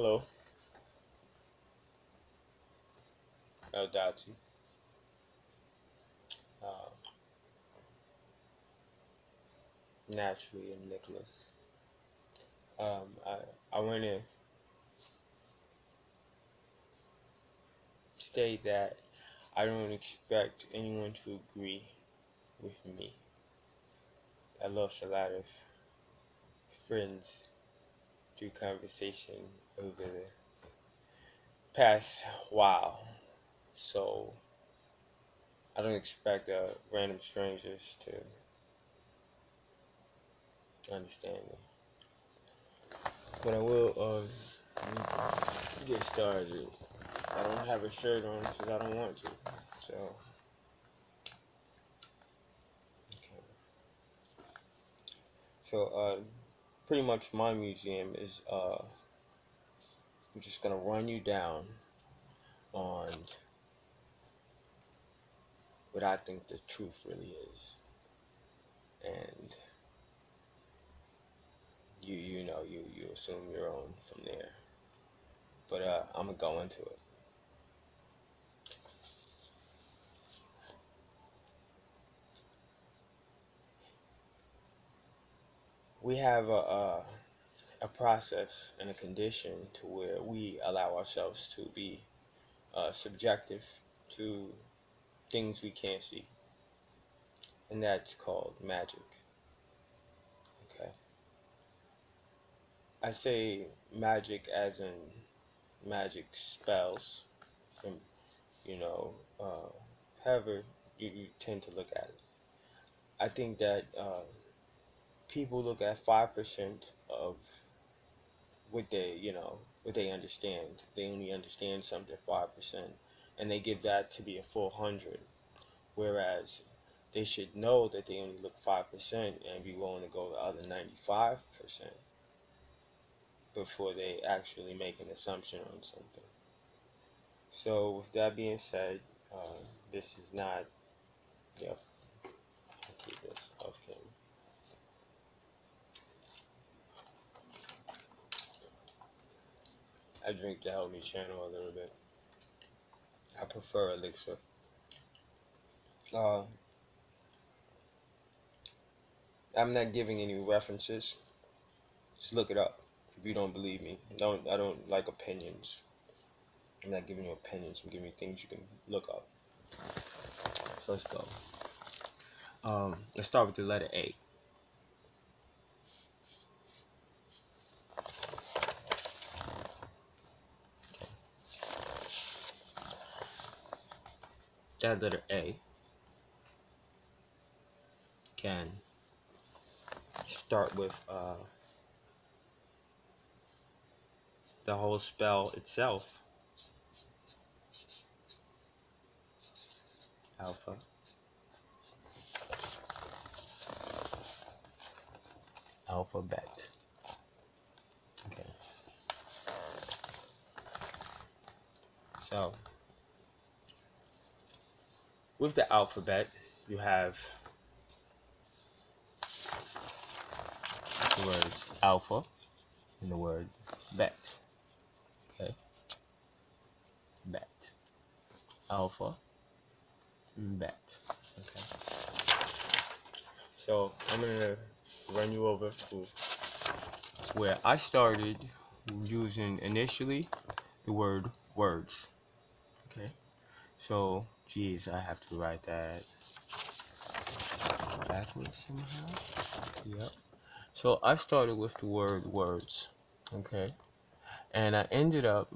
Hello, Eldotc. Uh, Naturally, and Nicholas. I want to state that I don't expect anyone to agree with me. I lost a lot of friends through conversation over the past while, so I don't expect random strangers to understand me. But I will get started. I don't have a shirt on because I don't want to. So, okay. So, pretty much my museum is I'm just gonna run you down on what I think the truth really is, and you assume your own from there. But I'm gonna go into it. We have a process and a condition to where we allow ourselves to be subjective to things we can't see, and that's called magic. Okay, I say magic as in magic spells, and you know, however you tend to look at it. I think that people look at 5% of what they understand. They only understand something 5%, and they give that to be a full 100. Whereas they should know that they only look 5% and be willing to go the other 95% before they actually make an assumption on something. So with that being said, this is not. Yep, I'll keep this off camera. I drink to help me channel a little bit. I prefer elixir. Uh, I'm not giving any references. Just look it up. If you don't believe me, I don't like opinions. I'm not giving you opinions. I'm giving you things you can look up. So let's go. Let's start with the letter A. That letter A can start with the whole spell itself. Alpha. Alphabet. Okay. So with the alphabet, you have the words alpha and the word bet. Okay. Bet. Alpha. Bet. Okay. So I'm gonna run you over to where I started using initially the word words. Okay. So, geez, I have to write that backwards somehow. Yep. So I started with the word words. Okay. And I ended up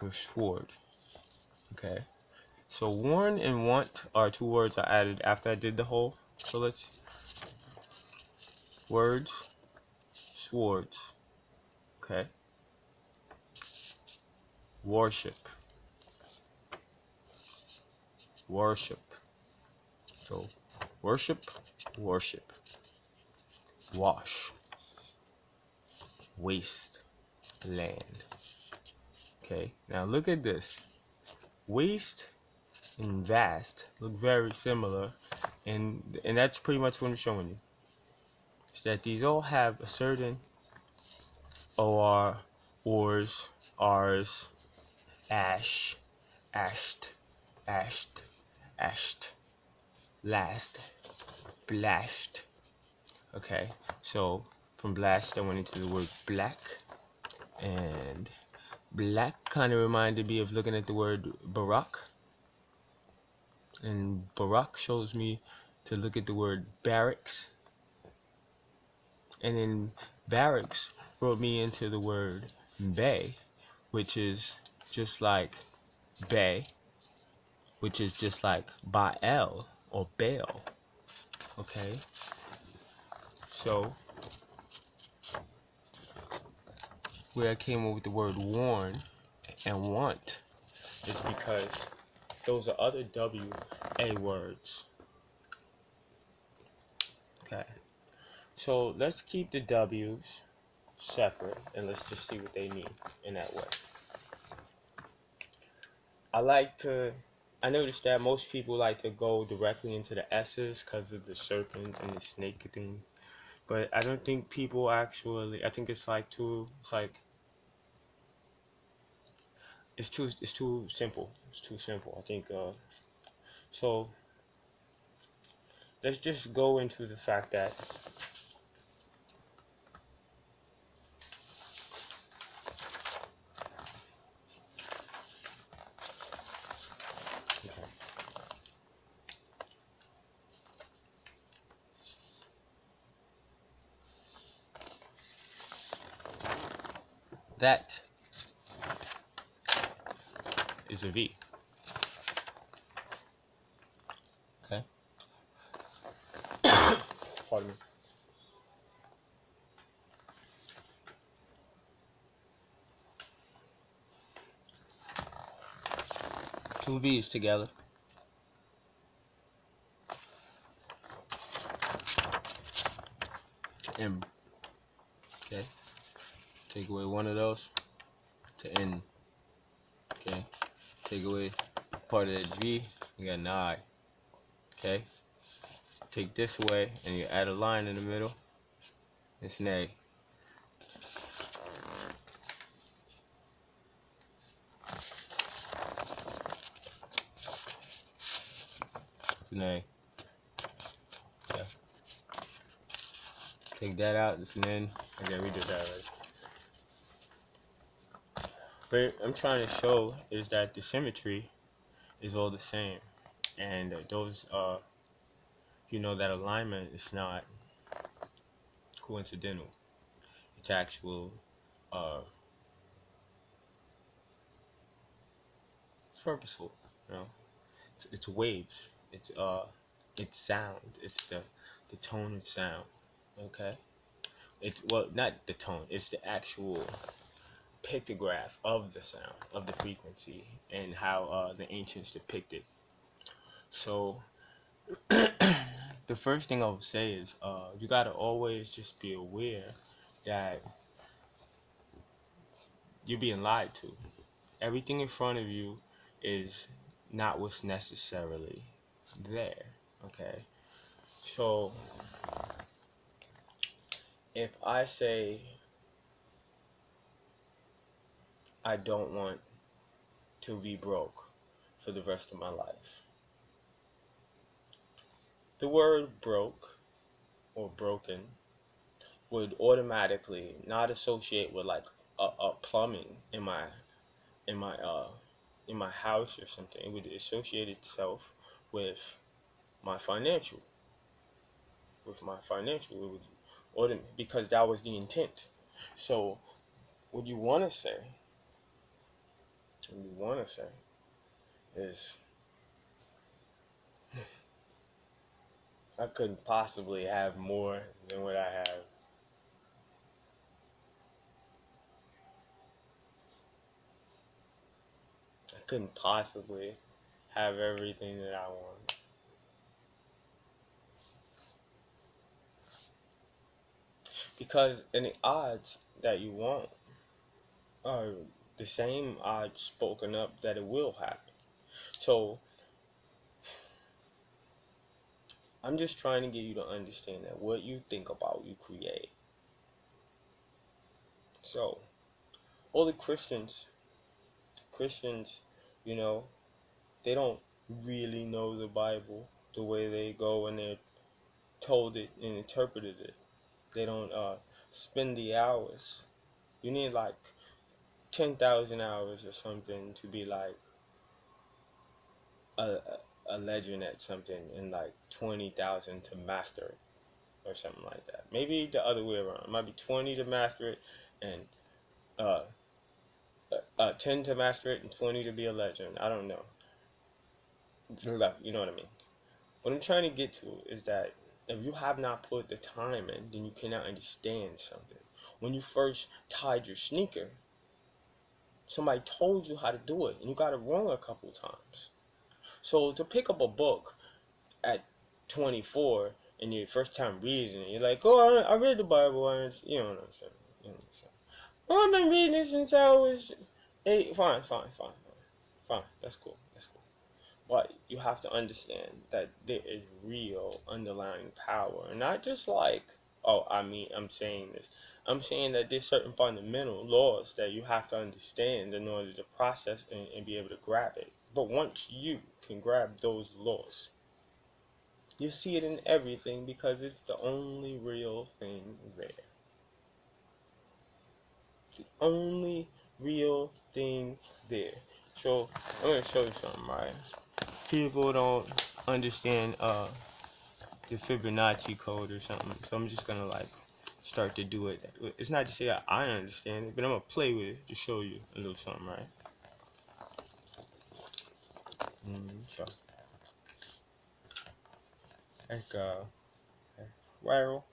with sword. Okay. So warn and want are two words I added after I did the whole. So let's words, swords. Okay. Worship. Worship. So worship, worship. Wash. Waste. Land. Okay. Now look at this. Waste and vast look very similar, and that's pretty much what I'm showing you. Is that these all have a certain or ors, ars, ash, ashed, ashed, ashed, last, blast. Okay, so from blast I went into the word black, and black kind of reminded me of looking at the word Barack, and Barack shows me to look at the word barracks, and then barracks brought me into the word bay, which is just like bay, which is just like Baal or Baal. Okay, so where I came up with the word warn and want is because those are other WA words. Okay, so let's keep the W's separate and let's just see what they mean in that way. I noticed that most people like to go directly into the S's because of the serpent and the snake thing. But I don't think people actually, I think it's too simple. It's too simple. I think, so let's just go into the fact that, okay, that is a V. Okay? Pardon me. Two V's together. M. Okay? Take away one of those to N. Okay? Take away part of that G, you got an I. Okay? Take this away and you add a line in the middle, it's an A. It's an A. Okay. Take that out, it's an N. Okay, we did that already. But I'm trying to show is that the symmetry is all the same. And those, that alignment is not coincidental. It's actual, uh, it's purposeful, you know. It's waves. It's sound. It's the tone of sound. Okay. It's well, not the tone. It's the actual pictograph of the sound of the frequency and how the ancients depicted. So the first thing I would say is you gotta always just be aware that you're being lied to. Everything in front of you is not what's necessarily there. Okay. So if I say I don't want to be broke for the rest of my life, the word broke or broken would automatically not associate with like a plumbing in my uh in my house or something. It would associate itself with my financial it would because that was the intent. So what you want to say what you want to say is I couldn't possibly have more than what I have. I couldn't possibly have everything that I want. Because in the odds that you want are the same odds spoken up that it will happen. So I'm just trying to get you to understand that what you think about, you create. So all the Christians, you know, they don't really know the Bible the way they go and they're told it and interpreted it. They don't spend the hours. You need like 10,000 hours or something to be like a, a legend at something, and like 20,000 to master it or something like that. Maybe the other way around. It might be 20 to master it and uh, 10 to master it and 20 to be a legend. I don't know. You know what I mean? What I'm trying to get to is that if you have not put the time in, then you cannot understand something. When you first tied your sneaker, somebody told you how to do it, and you got it wrong a couple times. So to pick up a book at 24 and your first time reading it, you're like, oh, I read the Bible, and you don't understand. You don't understand. Oh, I've been reading this since I was 8. Fine. That's cool. But you have to understand that there is real underlying power. And not just like, I'm saying this. I'm saying that there's certain fundamental laws that you have to understand in order to process and be able to grab it. But once you can grab those laws, you see it in everything because it's the only real thing there. The only real thing there. So I'm going to show you something, right? People don't understand the Fibonacci code or something, so I'm just gonna like start to do it. It's not to say that I understand it, but I'm gonna play with it to show you a little something, right? So like viral.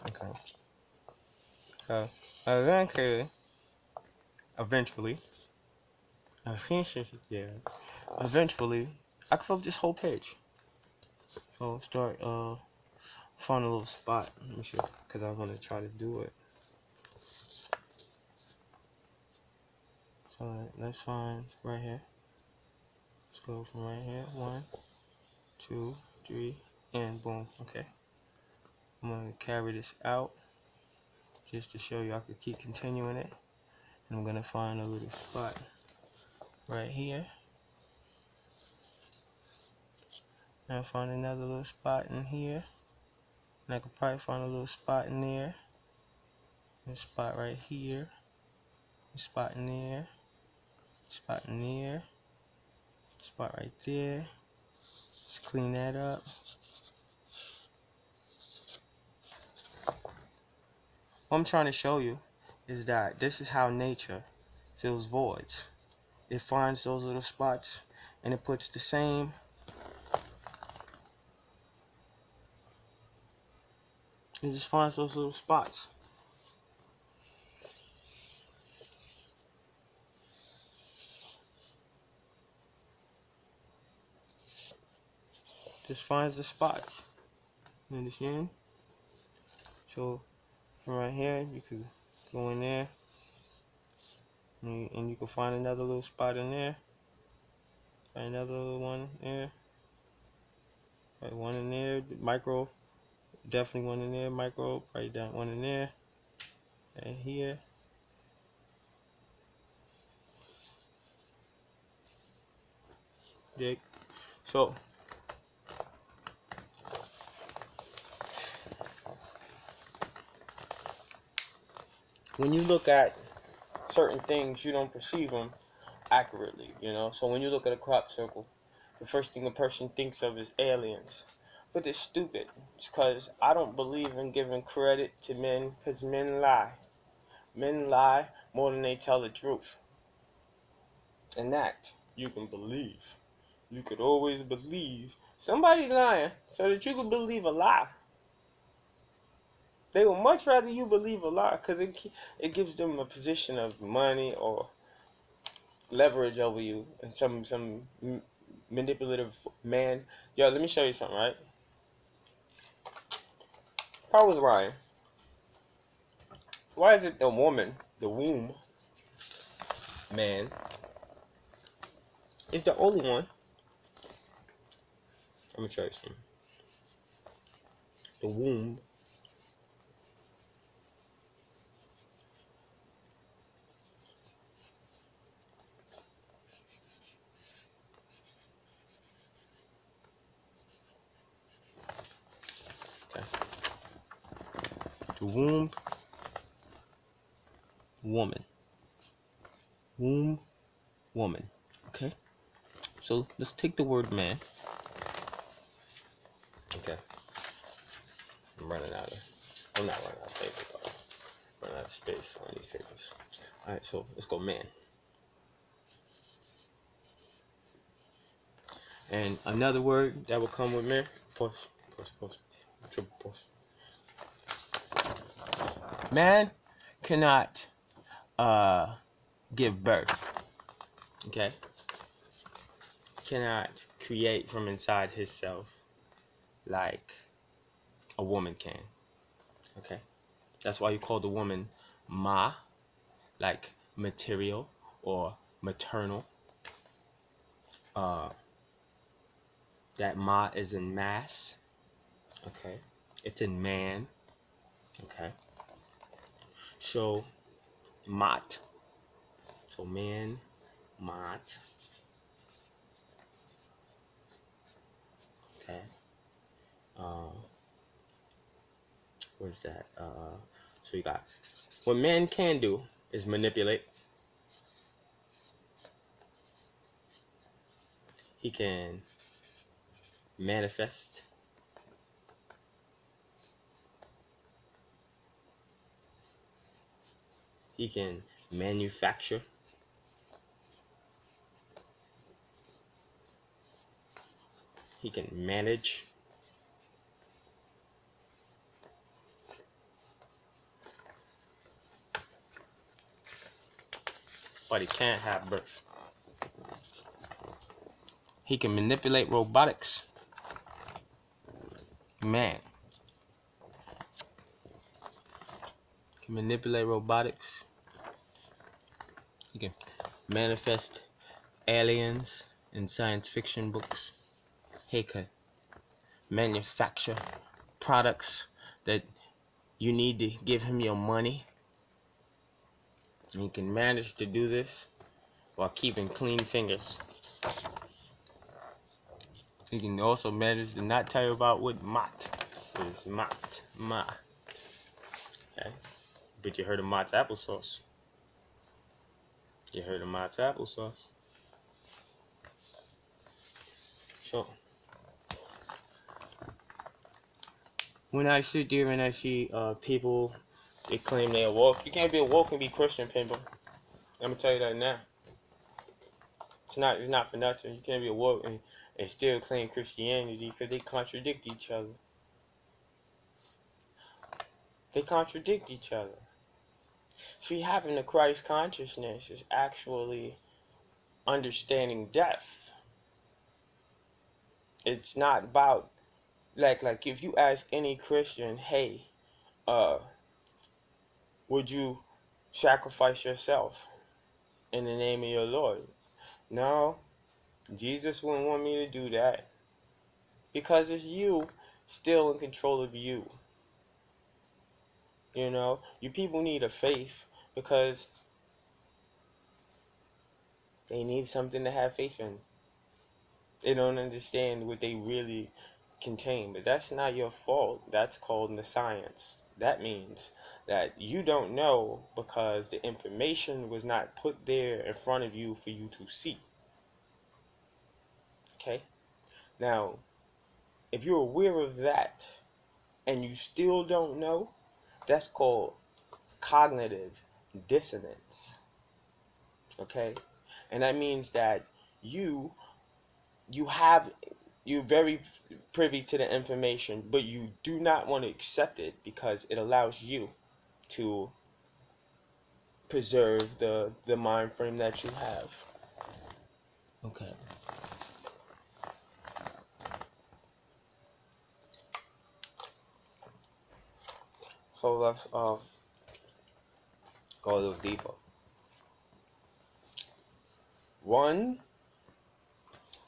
Okay. So eventually, yeah, eventually, I can fill up this whole page. So start find a little spot. Let me see, because I want to try to do it. So let's find right here. Let's go from right here. 1, 2, 3, and boom. Okay. I'm gonna carry this out just to show you I could keep continuing it. And I'm gonna find a little spot right here. And I'll find another little spot in here. And I could probably find a little spot in there. And a spot right here. A spot in there. A spot in there. A spot right there. Let's clean that up. What I'm trying to show you is that this is how nature fills voids. It finds those little spots and it puts the same it just finds those little spots. Just finds the spots. You understand? So from right here you could go in there and you can find another little spot in there. Find another little one there. Right, one in there, micro, definitely one in there, micro, right down one in there. Right here. Dig. So when you look at certain things, you don't perceive them accurately, you know. So when you look at a crop circle, the first thing a person thinks of is aliens. But they're stupid. It's because I don't believe in giving credit to men, because men lie. Men lie more than they tell the truth. And that you can believe. You could always believe somebody's lying so that you can believe a lie. They would much rather you believe a lie because it gives them a position of money or leverage over you, and some manipulative man. Yo, let me show you something, right? If I was lying, why is it the woman, the womb man, is the only one. I'm gonna try some. The womb. Okay. The womb. Woman. Womb. Woman. Okay. So let's take the word man. Okay. I'm running out of. I'm not running out of paper, though. I'm running out of space on these papers. All right. So let's go man. And another word that will come with man. Pause. Pause. Pause. Triple pause. Man cannot give birth. Okay. Cannot create from inside himself like a woman can. Okay. That's why you call the woman ma, like material or maternal. That ma is in mass. Okay. It's in man. Okay. So mat. So man, mat. Okay. Where's that? So you got what man can do is manipulate. He can manifest. He can manufacture. He can manage. But he can't have birth. He can manipulate robotics. Man can manipulate robotics. He can manifest aliens in science fiction books. He can manufacture products that you need to give him your money. And he can manage to do this while keeping clean fingers. He can also manage to not tell you about what mat is. Mat. Ma. Okay. But you heard of Mott's applesauce. You heard of Mott's applesauce. So, when I sit there and I see people, they claim they awoke. You can't be awoke and be Christian, people. Let me tell you that now. It's not for nothing. You can't be awoke and still claim Christianity because they contradict each other. They contradict each other. See, having a Christ consciousness is actually understanding death. It's not about like if you ask any Christian, hey, would you sacrifice yourself in the name of your Lord? No, Jesus wouldn't want me to do that because it's you still in control of you. You know, you people need a faith because they need something to have faith in. They don't understand what they really contain, but that's not your fault. That's called the science. That means that you don't know because the information was not put there in front of you for you to see. Okay? Now, if you're aware of that and you still don't know, that's called cognitive dissonance. Okay? And that means that you have you're very privy to the information, but you do not want to accept it because it allows you to preserve the mind frame that you have. Okay. So let's go a little deeper. One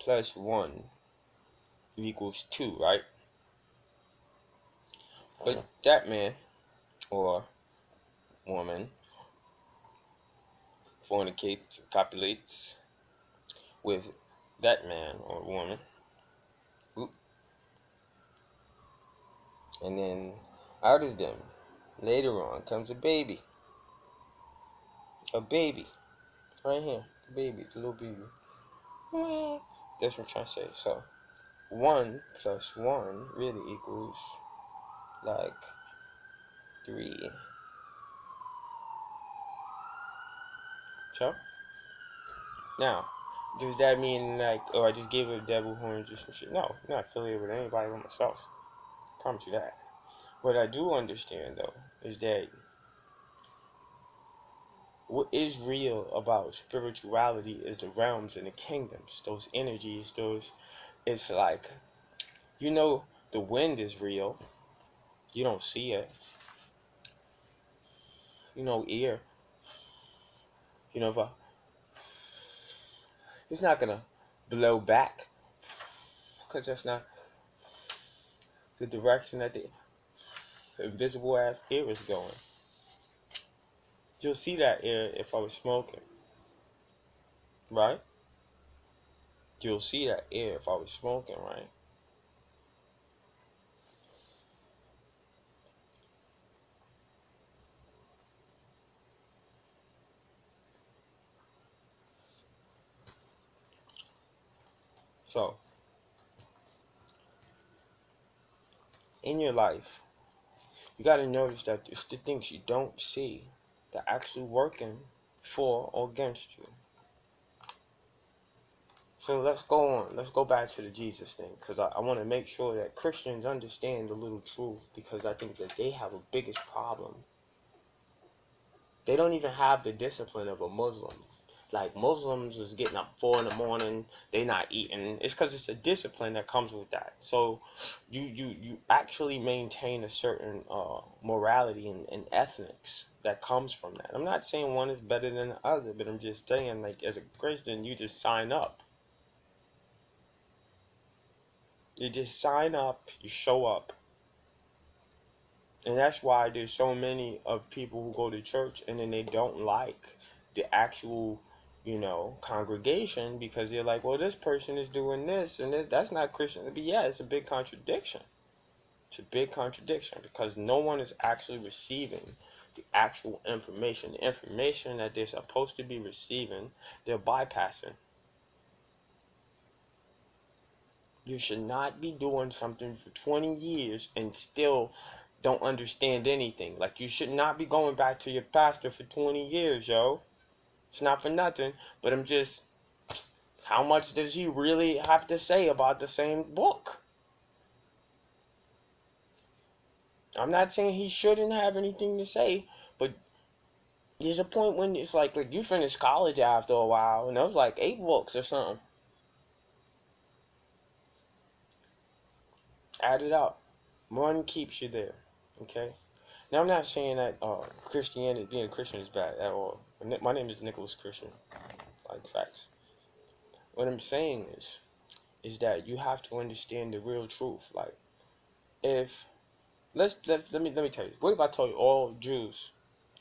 plus 1 equals 2, right? But that man or woman fornicates, copulates with that man or woman, and then out of them, later on, comes a baby. A baby. Right here. The baby. The little baby. That's what I'm trying to say. So, 1 plus 1 really equals like 3. So, now, does that mean like, oh, I just gave her devil horns or some shit? No, I'm not affiliated with anybody but myself. I promise you that. What I do understand, though, is that what is real about spirituality is the realms and the kingdoms, those energies, those, it's like, you know, the wind is real. You don't see it. You know, ear. You know, but it's not gonna blow back because that's not the direction that the invisible ass air is going. You'll see that air if I was smoking, right? You'll see that air if I was smoking, right? So, in your life, you gotta notice that it's the things you don't see that actually working for or against you. So let's go on. Let's go back to the Jesus thing, because I want to make sure that Christians understand the little truth, because I think that they have a biggest problem. They don't even have the discipline of a Muslim. Like Muslims is getting up 4 in the morning, they not eating. It's because it's a discipline that comes with that. So you actually maintain a certain morality and ethics that comes from that. I'm not saying one is better than the other, but I'm just saying, like, as a Christian, you just sign up. You just sign up, you show up. And that's why there's so many of people who go to church and then they don't like the actual, congregation, because they're like, well, this person is doing this and this. That's not Christian. But yeah, it's a big contradiction. It's a big contradiction because no one is actually receiving the actual information. The information that they're supposed to be receiving, they're bypassing. You should not be doing something for 20 years and still don't understand anything. Like, you should not be going back to your pastor for 20 years, yo. It's not for nothing, but I'm just, how much does he really have to say about the same book? I'm not saying he shouldn't have anything to say, but there's a point when it's like you finish college after a while, and it was like 8 books or something. Add it up. One keeps you there, okay? Now, I'm not saying that Christianity, being a Christian, is bad at all. My name is Nicholas Christian, like facts. What I'm saying is that you have to understand the real truth. Like, if let me tell you. What if I told you all Jews,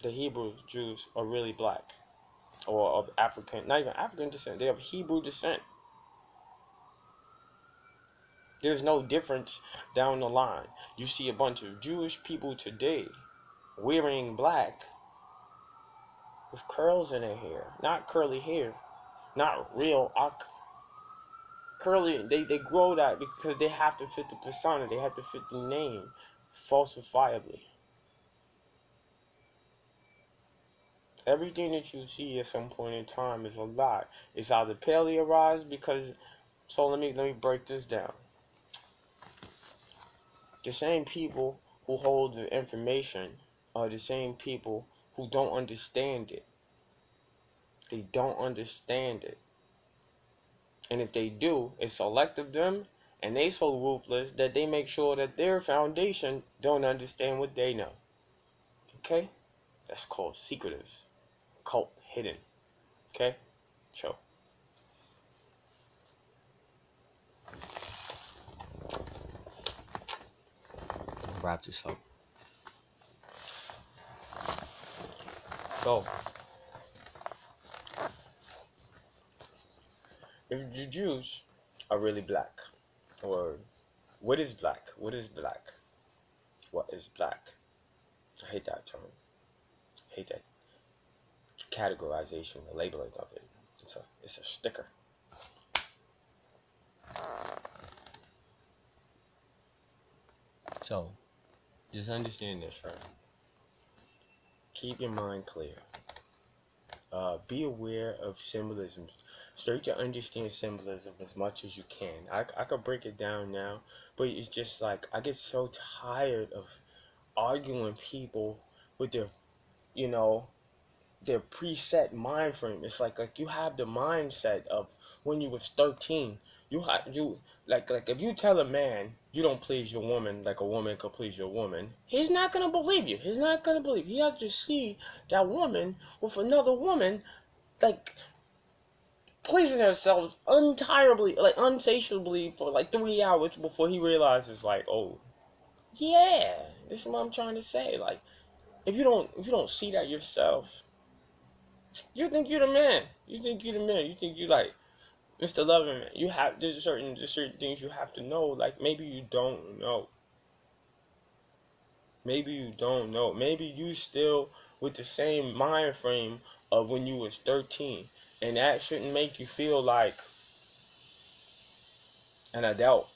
the Hebrew Jews, are really black or of African, not even African descent, they're of Hebrew descent? There's no difference down the line. You see a bunch of Jewish people today wearing black with curls in their hair, not curly hair, not real curly. They grow that because they have to fit the persona, they have to fit the name falsifiably. Everything that you see at some point in time is a lie. It's either paleorized because, so let me break this down. The same people who hold the information are the same people who don't understand it. They don't understand it. And if they do, it's selective them, and they so ruthless that they make sure that their foundation don't understand what they know. Okay? That's called secretive. Cult hidden. Okay? So wrap this up. So, if the Jews are really black, or what is black? What is black? What is black? I hate that term. I hate that categorization, the labeling of it. It's a sticker. So, just understand this, right? Keep your mind clear. Be aware of symbolism. Start to understand symbolism as much as you can. I could break it down now, but it's just like I get so tired of arguing people with their preset mind frame. It's like you have the mindset of when you was 13. You if you tell a man you don't please your woman like a woman could please your woman, he's not gonna believe you. He's not gonna believe. He has to see that woman with another woman, like pleasing themselves untirably, like unsatiably for like 3 hours before he realizes, like, oh yeah, this is what I'm trying to say. Like, if you don't see that yourself, you think you're the man. You think you're the man. You think you like Mr. Loving Man. There's certain things you have to know. Like maybe you don't know. Maybe you don't know. Maybe you still with the same mind frame of when you was 13, and that shouldn't make you feel like an adult.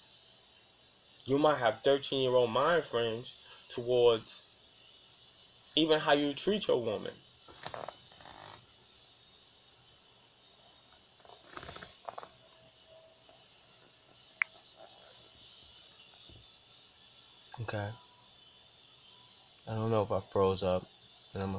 You might have 13-year-old mind frames towards even how you treat your woman. Okay. I don't know if I froze up. And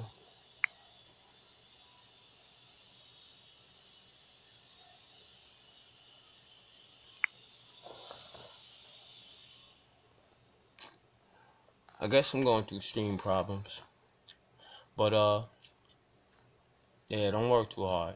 I guess I'm going through stream problems. But yeah, don't work too hard.